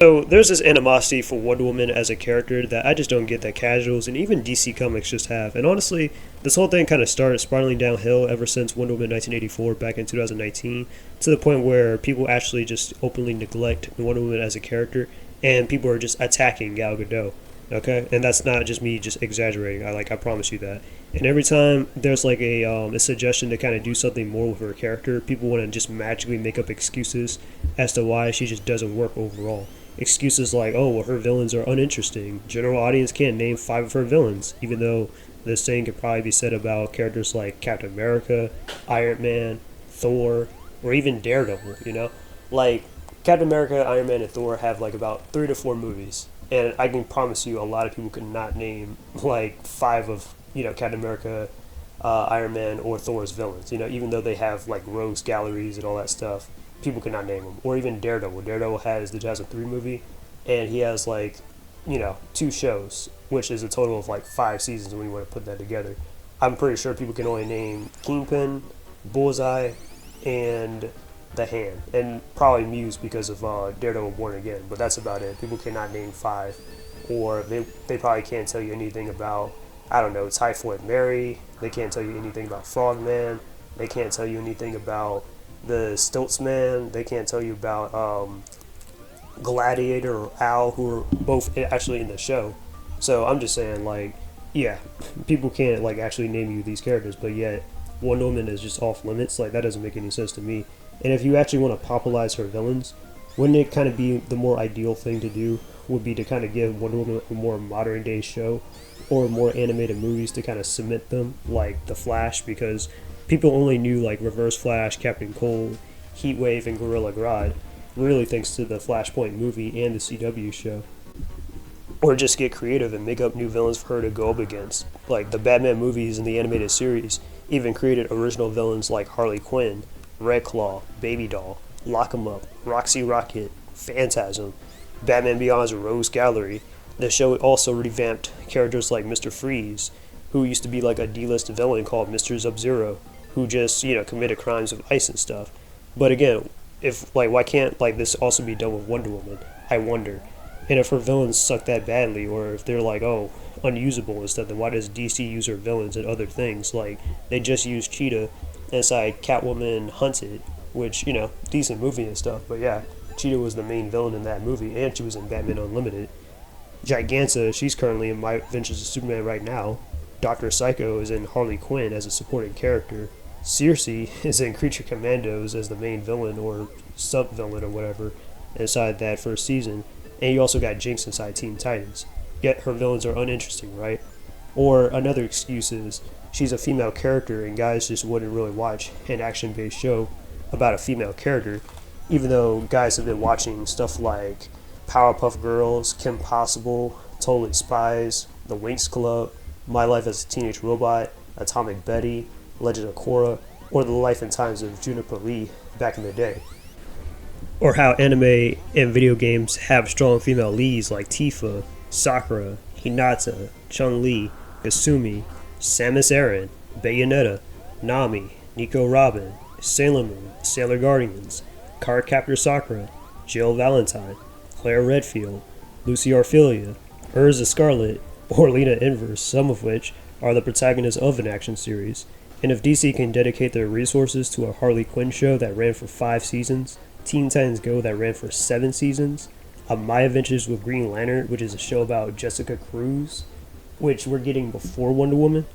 So there's this animosity for Wonder Woman as a character that I just don't get that casuals and even DC Comics just have. And honestly, this whole thing kind of started spiraling downhill ever since Wonder Woman 1984 back in 2019, to the point where people actually just openly neglect Wonder Woman as a character, and people are just attacking Gal Gadot. Okay, and that's not just me just exaggerating. I promise you that. And every time there's like a suggestion to kind of do something more with her character, people want to just magically make up excuses as to why she just doesn't work overall. Excuses like, oh, well, her villains are uninteresting. General audience can't name 5 of her villains, even though the same could probably be said about characters like Captain America, Iron Man, Thor, or even Daredevil. Like Captain America, Iron Man, and Thor have like about 3 to 4 movies, and I can promise you, a lot of people could not name like 5 of Captain America, Iron Man, or Thor's villains. Even though they have like rogues galleries and all that stuff, people could not name them. Or even Daredevil. Daredevil has the 2003 movie, and he has like 2 shows, which is a total of like 5 seasons when you want to put that together. I'm pretty sure people can only name Kingpin, Bullseye, and the Hand, and probably Muse because of Daredevil Born Again, but that's about it. People cannot name 5, or they probably can't tell you anything about, I don't know, Typhoid Mary. They can't tell you anything about Frogman. They can't tell you anything about the Stilts Man. They can't tell you about Gladiator or Al, who are both actually in the show. So I'm just saying, like, yeah, people can't like actually name you these characters, but yet Wonder Woman is just off limits. Like, that doesn't make any sense to me. And if you actually want to popularize her villains, wouldn't it kind of be the more ideal thing to do would be to kind of give Wonder Woman a more modern day show or more animated movies to kind of cement them, like The Flash, because people only knew like Reverse Flash, Captain Cold, Heatwave, and Gorilla Grodd, really thanks to the Flashpoint movie and the CW show. Or just get creative and make up new villains for her to go up against. Like the Batman movies and the animated series even created original villains like Harley Quinn, Red Claw, Baby Doll, Lock 'em Up, Roxy Rocket, Phantasm, Batman Beyond's Rogues Gallery. The show also revamped characters like Mr. Freeze, who used to be like a D-list villain called Mr. Sub-Zero, who just, committed crimes of ice and stuff. But again, if like why can't like this also be done with Wonder Woman? I wonder. And if her villains suck that badly, or if they're like, oh, unusable and stuff, then why does DC use her villains and other things? Like, they just used Cheetah inside Catwoman Hunted, which, decent movie and stuff, but yeah, Cheetah was the main villain in that movie, and she was in Batman Unlimited. Giganta, she's currently in My Adventures of Superman right now. Dr. Psycho is in Harley Quinn as a supporting character. Circe is in Creature Commandos as the main villain or sub-villain or whatever inside that first season. And you also got Jinx inside Teen Titans. Yet her villains are uninteresting, right? Or another excuse is she's a female character and guys just wouldn't really watch an action-based show about a female character, even though guys have been watching stuff like Powerpuff Girls, Kim Possible, Totally Spies, The Winx Club, My Life as a Teenage Robot, Atomic Betty, Legend of Korra, or The Life and Times of Juniper Lee back in the day. Or how anime and video games have strong female leads like Tifa, Sakura, Hinata, Chun-Li, Kasumi, Samus Aran, Bayonetta, Nami, Nico Robin, Sailor Moon, Sailor Guardians, Cardcaptor Sakura, Jill Valentine, Claire Redfield, Lucy Orphelia, Urza Scarlet, or Lena Inverse, some of which are the protagonists of an action series. And if DC can dedicate their resources to a Harley Quinn show that ran for 5 seasons, Teen Titans Go that ran for 7 seasons, a My Adventures with Green Lantern, which is a show about Jessica Cruz, which we're getting before Wonder Woman,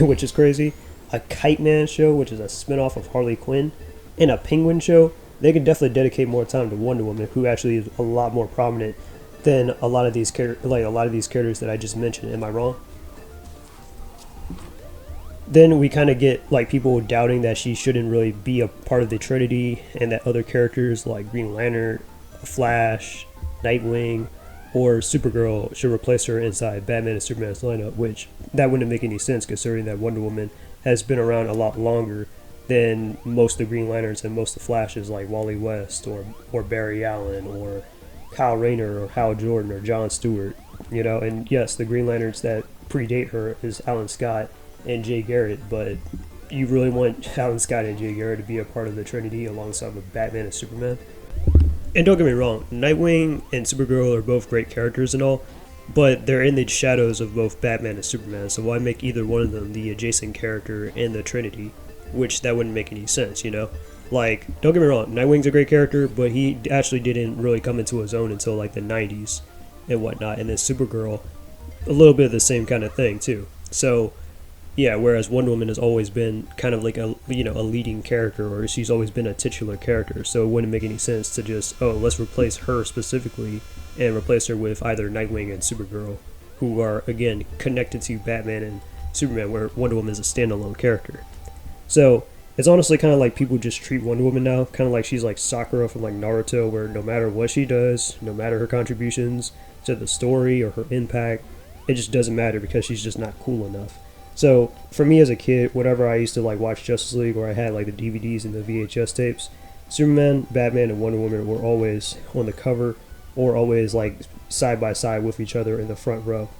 which is crazy, a Kite Man show, which is a spinoff of Harley Quinn, and a Penguin show, they can definitely dedicate more time to Wonder Woman, who actually is a lot more prominent than a lot of these characters that I just mentioned. Am I wrong? Then we kind of get like people doubting that she shouldn't really be a part of the Trinity, and that other characters like Green Lantern, Flash, Nightwing, or Supergirl should replace her inside Batman and Superman's lineup, which that wouldn't make any sense considering that Wonder Woman has been around a lot longer than most of the Green Lanterns and most of the Flashes like Wally West or Barry Allen or Kyle Rayner or Hal Jordan or John Stewart, and yes, the Green Lanterns that predate her is Alan Scott and Jay Garrett, but you really want Alan Scott and Jay Garrett to be a part of the Trinity alongside with Batman and Superman? And don't get me wrong, Nightwing and Supergirl are both great characters and all, but they're in the shadows of both Batman and Superman, so why make either one of them the adjacent character in the Trinity? Which that wouldn't make any sense, you know? Like, don't get me wrong, Nightwing's a great character, but he actually didn't really come into his own until like the 90s and whatnot, and then Supergirl, a little bit of the same kind of thing too. So, yeah, whereas Wonder Woman has always been kind of like a leading character, or she's always been a titular character. So it wouldn't make any sense to just let's replace her specifically and replace her with either Nightwing and Supergirl, who are again connected to Batman and Superman, where Wonder Woman is a standalone character. So it's honestly kind of like people just treat Wonder Woman now, kind of like she's like Sakura from like Naruto, where no matter what she does, no matter her contributions to the story or her impact, it just doesn't matter because she's just not cool enough. So for me as a kid, whenever I used to like watch Justice League, or I had like the DVDs and the VHS tapes, Superman, Batman, and Wonder Woman were always on the cover or always like side by side with each other in the front row.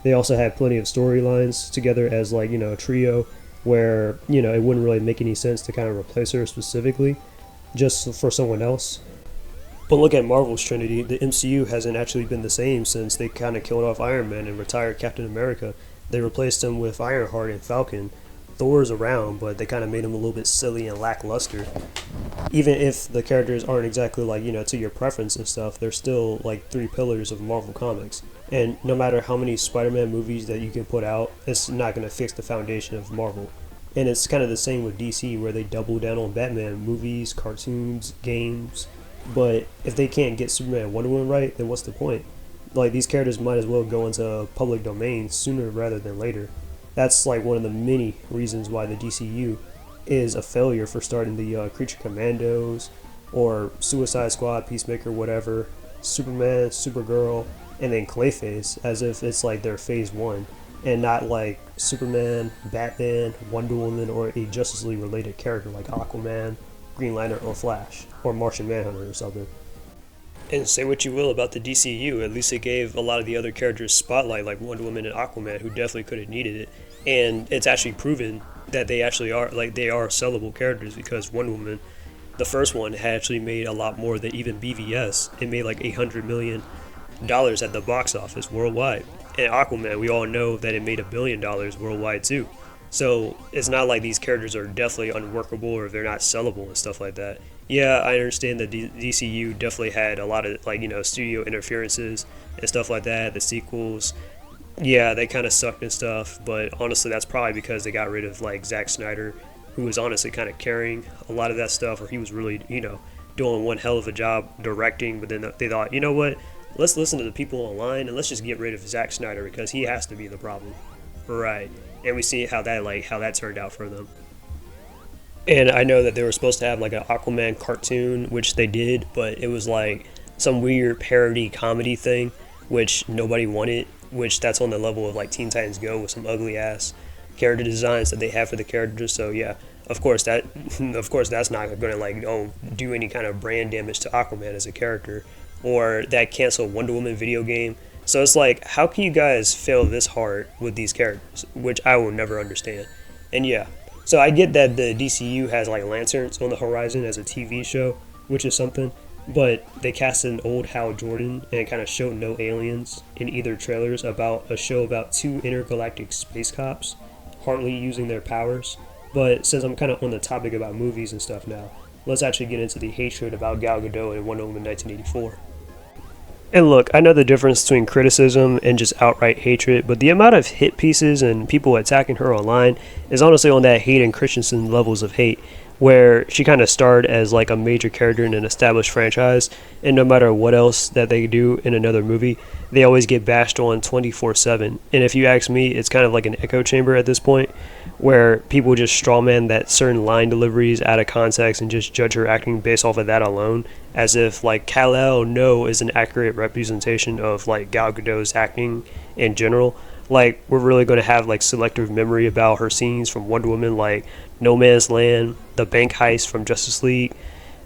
They also had plenty of storylines together as like, a trio where, it wouldn't really make any sense to kind of replace her specifically just for someone else. But look at Marvel's Trinity. The MCU hasn't actually been the same since they kind of killed off Iron Man and retired Captain America. They replaced him with Ironheart and Falcon. Thor's around, but they kind of made him a little bit silly and lackluster. Even if the characters aren't exactly like, to your preference and stuff, they're still like three pillars of Marvel Comics. And no matter how many Spider-Man movies that you can put out, it's not going to fix the foundation of Marvel. And it's kind of the same with DC, where they double down on Batman movies, cartoons, games. But if they can't get Superman and Wonder Woman right, then what's the point? Like, these characters might as well go into public domain sooner rather than later. That's like one of the many reasons why the DCU is a failure for starting the Creature Commandos or Suicide Squad, Peacemaker, whatever, Superman, Supergirl, and then Clayface, as if it's like their phase one and not like Superman, Batman, Wonder Woman, or a Justice League related character like Aquaman, Green Lantern, or Flash, or Martian Manhunter or something. And say what you will about the DCU, at least it gave a lot of the other characters spotlight, like Wonder Woman and Aquaman, who definitely could have needed it. And it's actually proven that they actually are, like, they are sellable characters, because Wonder Woman, the first one, had actually made a lot more than even BVS. It made like $800 million at the box office worldwide. And Aquaman, we all know that it made $1 billion worldwide too. So it's not like these characters are definitely unworkable or they're not sellable and stuff like that. Yeah, I understand that DCU definitely had a lot of studio interferences and stuff like that. The sequels, yeah, they kind of sucked and stuff. But honestly, that's probably because they got rid of like Zack Snyder, who was honestly kind of carrying a lot of that stuff, or he was really doing one hell of a job directing. But then they thought, you know what? Let's listen to the people online and let's just get rid of Zack Snyder because he has to be the problem, right? And we see how that turned out for them. And I know that they were supposed to have like an Aquaman cartoon, which they did, but it was like some weird parody comedy thing, which nobody wanted, which that's on the level of like Teen Titans Go with some ugly ass character designs that they have for the characters. So yeah, of course that's not going to like do any kind of brand damage to Aquaman as a character, or that canceled Wonder Woman video game. So it's like, how can you guys fail this hard with these characters, which I will never understand. And yeah, so I get that the DCU has like Lanterns on the horizon as a TV show, which is something, but they cast an old Hal Jordan and kind of showed no aliens in either trailers about a show about two intergalactic space cops hardly using their powers. But since I'm kind of on the topic about movies and stuff now, let's actually get into the hatred about Gal Gadot in Wonder Woman 1984. And look, I know the difference between criticism and just outright hatred, but the amount of hit pieces and people attacking her online is honestly on that Hayden Christensen levels of hate, where she kind of starred as like a major character in an established franchise, and no matter what else that they do in another movie, they always get bashed on 24/7. And if you ask me, it's kind of like an echo chamber at this point, where people just strawman that certain line deliveries out of context and just judge her acting based off of that alone, as if like Kal-El No is an accurate representation of like Gal Gadot's acting in general. Like, we're really going to have like selective memory about her scenes from Wonder Woman, like No Man's Land, the bank heist from Justice League,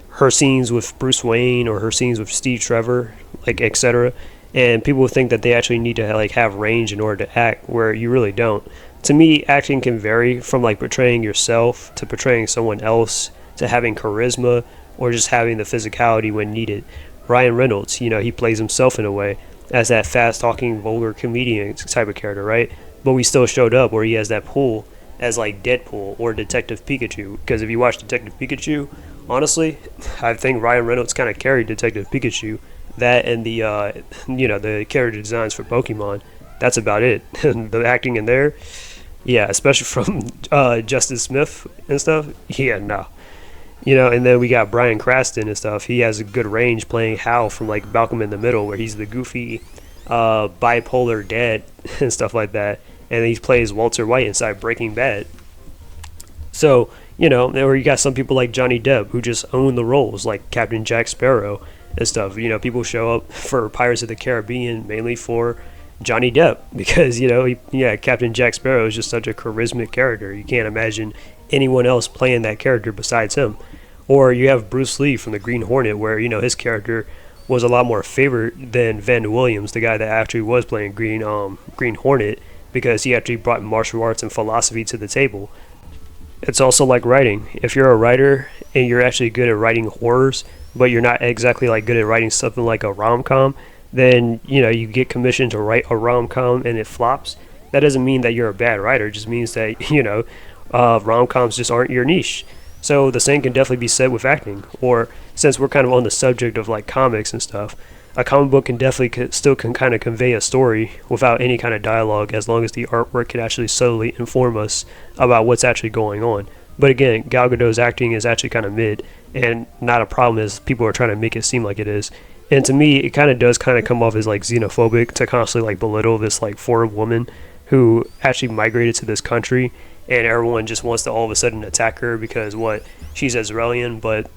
her scenes with Bruce Wayne, or her scenes with Steve Trevor, like etc. And people think that they actually need to like have range in order to act, where you really don't. To me, acting can vary from like portraying yourself to portraying someone else to having charisma or just having the physicality when needed, Ryan Reynolds, he plays himself in a way as that fast-talking, vulgar comedian type of character, right? But we still showed up where he has that pull as like Deadpool or Detective Pikachu. Because if you watch Detective Pikachu, honestly, I think Ryan Reynolds kind of carried Detective Pikachu. That and the character designs for Pokemon. That's about it. The acting in there, yeah, especially from Justice Smith and stuff. Yeah, no. And then we got Bryan Cranston and stuff. He has a good range playing Hal from like Malcolm in the Middle, where he's the goofy, bipolar dad and stuff like that. And he plays Walter White inside Breaking Bad. So, or you got some people like Johnny Depp who just own the roles, like Captain Jack Sparrow and stuff. People show up for Pirates of the Caribbean mainly for Johnny Depp because, Captain Jack Sparrow is just such a charismatic character. You can't imagine anyone else playing that character besides him. Or you have Bruce Lee from the Green Hornet, where his character was a lot more favored than Van Williams, the guy that actually was playing Green Hornet, because he actually brought martial arts and philosophy to the table. It's also like writing. If you're a writer and you're actually good at writing horrors, but you're not exactly like good at writing something like a rom-com, then you get commissioned to write a rom-com and it flops. That doesn't mean that you're a bad writer. It just means that rom-coms just aren't your niche. So the same can definitely be said with acting. Or since we're kind of on the subject of like comics and stuff, a comic book can definitely still kind of convey a story without any kind of dialogue, as long as the artwork can actually subtly inform us about what's actually going on. But again, Gal Gadot's acting is actually kind of mid, and not a problem as people are trying to make it seem like it is. And to me, it kind of does kind of come off as like xenophobic to constantly like belittle this like foreign woman who actually migrated to this country, and everyone just wants to all of a sudden attack her because she's Israeli. But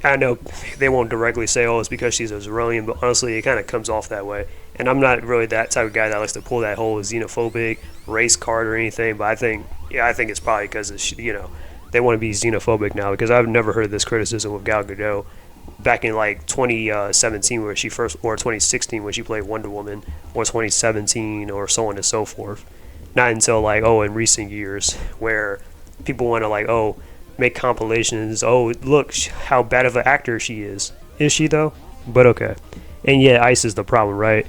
I know they won't directly say, it's because she's Israeli, but honestly, it kind of comes off that way. And I'm not really that type of guy that likes to pull that whole xenophobic race card or anything, but I think it's probably because they want to be xenophobic now, because I've never heard this criticism of Gal Gadot back in like 2017 or 2016 when she played Wonder Woman, or 2017 or so on and so forth. Not until in recent years where people want to make compilations. Look how bad of an actor she is. Is she though? But okay. And yeah, ice is the problem, right?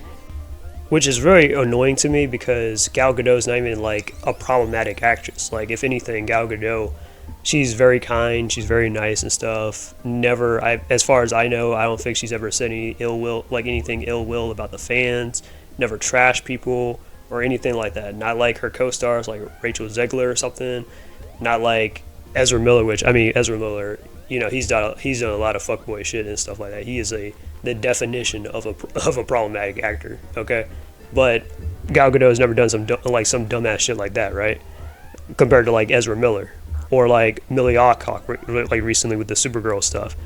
Which is very annoying to me because Gal Gadot's not even like a problematic actress. Like, if anything, Gal Gadot, she's very kind, she's very nice and stuff. As far as I know, I don't think she's ever said anything ill will about the fans. Never trashed people or anything like that. Not like her co-stars like Rachel Zegler or something. Not like Ezra Miller, Ezra Miller, he's done a lot of fuckboy shit and stuff like that. He is the definition of a problematic actor, okay? But Gal Gadot has never done some dumbass shit like that, right? Compared to like Ezra Miller or like Millie Alcock, like recently with the Supergirl stuff.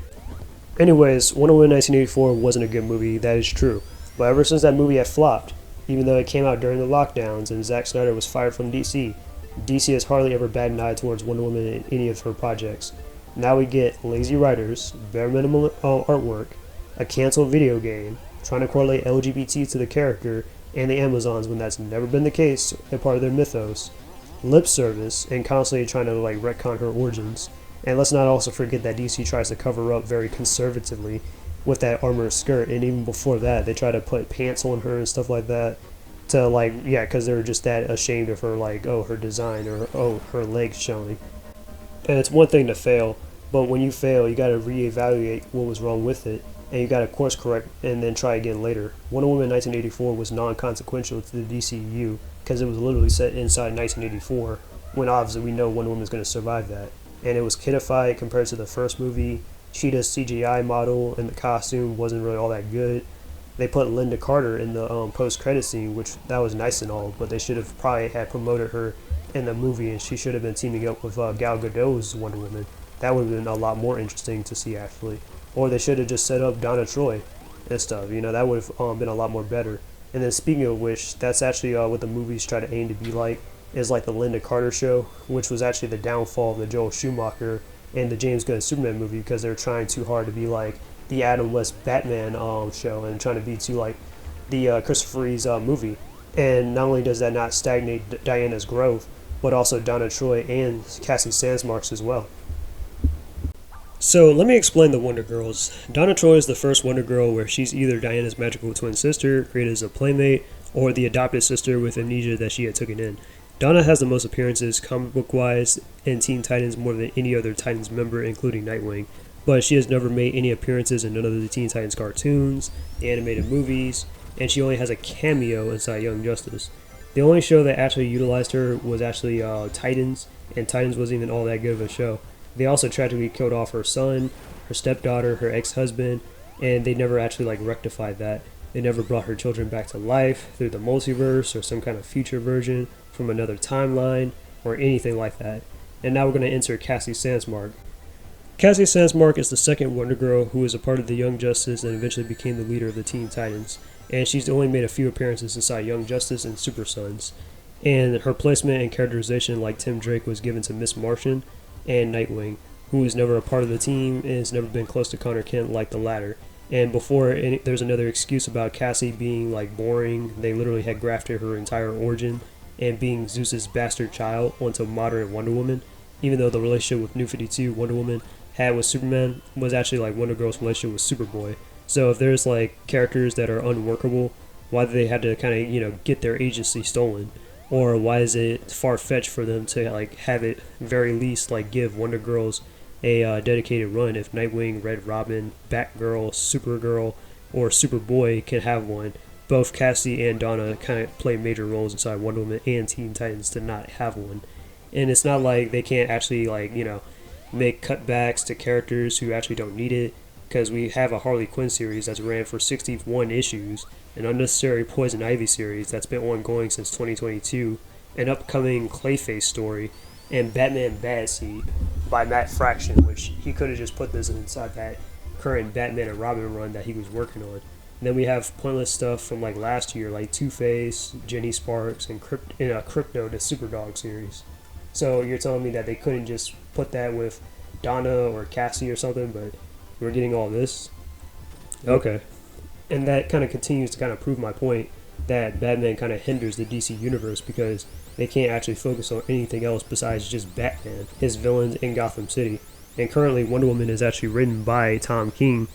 Anyways, Wonder Woman 1984 wasn't a good movie, that is true. But ever since that movie had flopped, even though it came out during the lockdowns and Zack Snyder was fired from DC has hardly ever batted an eye towards Wonder Woman in any of her projects. Now we get lazy writers, bare minimum artwork, a canceled video game, trying to correlate LGBT to the character and the Amazons when that's never been the case and part of their mythos, lip service, and constantly trying to retcon her origins. And let's not also forget that DC tries to cover up very conservatively with that armored skirt, and even before that they try to put pants on her and stuff like that to because they're just that ashamed of her, her design, or her legs showing. And it's one thing to fail, but when you fail, you got to reevaluate what was wrong with it, and you got to course correct and then try again later. Wonder Woman 1984 was non-consequential to the DCU because it was literally set inside 1984, when obviously we know Wonder Woman is going to survive that. And it was kidified compared to the first movie. Cheetah's CGI model and the costume wasn't really all that good. They put Linda Carter in the post-credit scene, which that was nice and all, but they should have probably had promoted her in the movie, and she should have been teaming up with Gal Gadot's Wonder Woman. That would have been a lot more interesting to see, actually. Or they should have just set up Donna Troy and stuff. That would have been a lot more better. And then speaking of which, that's actually what the movies try to aim to be like, is like the Linda Carter show, which was actually the downfall of the Joel Schumacher and the James Gunn Superman movie, because they're trying too hard to be like the Adam West Batman show and trying to be too like the Christopher Reeves movie. And not only does that not stagnate Diana's growth, but also Donna Troy and Cassie Sandsmark's as well. So let me explain the Wonder Girls. Donna Troy is the first Wonder Girl where she's either Diana's magical twin sister, created as a playmate, or the adopted sister with amnesia that she had taken in. Donna has the most appearances comic book wise in Teen Titans more than any other Titans member, including Nightwing, but she has never made any appearances in none of the Teen Titans cartoons, the animated movies, and she only has a cameo inside Young Justice. The only show that actually utilized her was actually Titans, and Titans wasn't even all that good of a show. They also tragically killed off her son, her stepdaughter, her ex-husband, and they never actually rectified that. They never brought her children back to life through the multiverse or some kind of future version from another timeline or anything like that. And now we're going to enter Cassie Sandsmark. Cassie Sandsmark is the second Wonder Girl who was a part of the Young Justice and eventually became the leader of the Teen Titans. And she's only made a few appearances inside Young Justice and Super Sons. And her placement and characterization, like Tim Drake, was given to Miss Martian and Nightwing, who was never a part of the team and has never been close to Connor Kent like the latter. And before there's another excuse about Cassie being boring, they literally had grafted her entire origin and being Zeus's bastard child onto modern Wonder Woman, even though the relationship with New 52 Wonder Woman had with Superman was actually Wonder Girl's relationship with Superboy. So if there's characters that are unworkable, why do they have to kind of get their agency stolen? Or why is it far-fetched for them to have it very least give Wonder Girls a dedicated run if Nightwing, Red Robin, Batgirl, Supergirl, or Superboy can have one? Both Cassie and Donna kind of play major roles inside Wonder Woman and Teen Titans to not have one. And it's not like they can't actually make cutbacks to characters who actually don't need it, because we have a Harley Quinn series that's ran for 61 issues, an unnecessary Poison Ivy series that's been ongoing since 2022, an upcoming Clayface story, and Batman Bad Seed by Matt Fraction, which he could have just put this inside that current Batman and Robin run that he was working on. And then we have pointless stuff from last year, like Two-Face, Jenny Sparks, and Crypto, the Superdog series. So you're telling me that they couldn't just put that with Donna or Cassie or something, but we're getting all this? Okay. And that kind of continues to kind of prove my point that Batman kind of hinders the DC universe because they can't actually focus on anything else besides just Batman, his villains in Gotham City. And currently Wonder Woman is actually written by Tom King,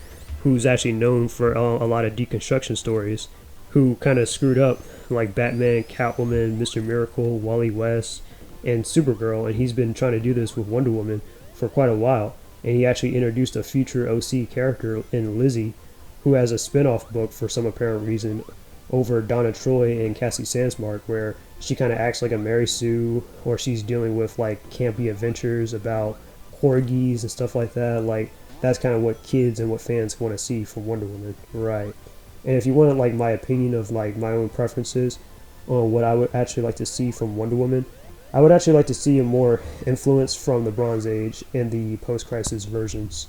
who's actually known for a lot of deconstruction stories, who kind of screwed up Batman, Catwoman, Mr. Miracle, Wally West, and Supergirl, and he's been trying to do this with Wonder Woman for quite a while. And he actually introduced a future OC character in Lizzie, who has a spin-off book for some apparent reason over Donna Troy and Cassie Sandsmark, where she kind of acts like a Mary Sue, or she's dealing with campy adventures about corgis and stuff like that. That's kind of what kids and what fans want to see from Wonder Woman, right? And if you want my opinion of my own preferences on what I would actually like to see from Wonder Woman, I would actually like to see a more influence from the Bronze Age and the post-crisis versions.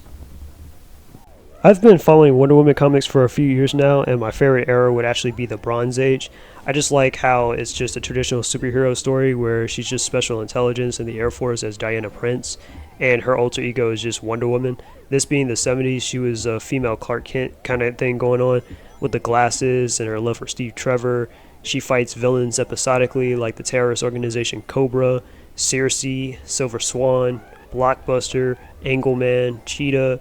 I've been following Wonder Woman comics for a few years now, and my favorite era would actually be the Bronze Age. I just like how it's just a traditional superhero story where she's just special intelligence in the Air Force as Diana Prince, and her alter ego is just Wonder Woman. This being the 70s, she was a female Clark Kent kind of thing going on with the glasses and her love for Steve Trevor. She fights villains episodically like the terrorist organization Cobra, Circe, Silver Swan, Blockbuster, Angleman, Cheetah,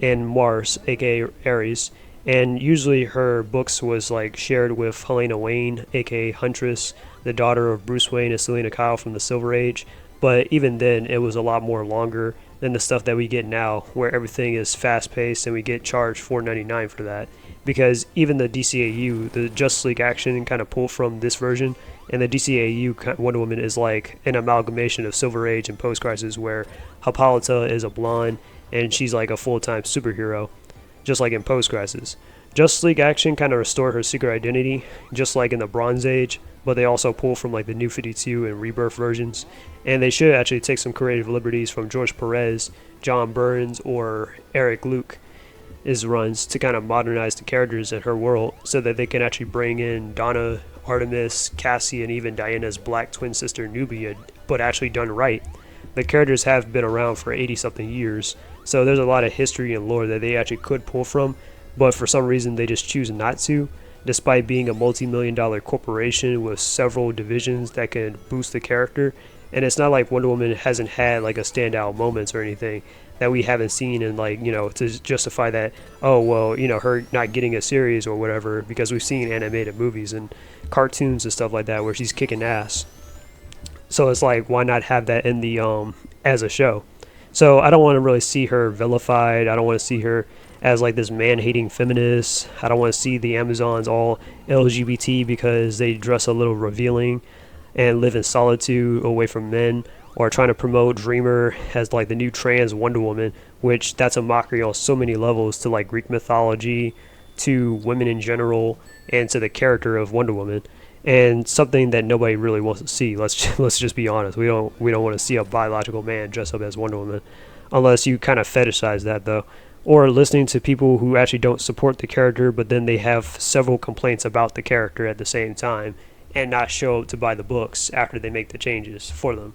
and Mars, aka Ares. And usually her books was shared with Helena Wayne, aka Huntress, the daughter of Bruce Wayne and Selena Kyle from the Silver Age. But even then, it was a lot more longer than the stuff that we get now, where everything is fast-paced and we get charged $4.99 for that. Because even the DCAU, the Justice League Action, kind of pulled from this version, and the DCAU Wonder Woman is an amalgamation of Silver Age and Post-Crisis, where Hippolyta is a blonde, and she's a full-time superhero, just like in Post-Crisis. Justice League Action kind of restored her secret identity, just like in the Bronze Age, but they also pull from the New 52 and Rebirth versions, and they should actually take some creative liberties from George Perez, John Burns, or Eric Luke is runs to kind of modernize the characters in her world so that they can actually bring in Donna, Artemis, Cassie, and even Diana's black twin sister Nubia, but actually done right. The characters have been around for 80-something years, so there's a lot of history and lore that they actually could pull from, but for some reason they just choose not to, despite being a multi-million-dollar corporation with several divisions that can boost the character. And it's not like Wonder Woman hasn't had a standout moments or anything, that we haven't seen, and like, to justify that, oh well, her not getting a series or whatever, because we've seen animated movies and cartoons and stuff like that where she's kicking ass. So it's like, why not have that in the as a show? So I don't want to really see her vilified. I don't want to see her as like this man-hating feminist. I don't want to see the Amazons all LGBT because they dress a little revealing and live in solitude away from men, or trying to promote Dreamer as like the new trans Wonder Woman, which that's a mockery on so many levels to like Greek mythology, to women in general, and to the character of Wonder Woman, and something that nobody really wants to see. Let's just be honest. We don't want to see a biological man dress up as Wonder Woman, unless you kind of fetishize that though, or listening to people who actually don't support the character, but then they have several complaints about the character at the same time, and not show up to buy the books after they make the changes for them.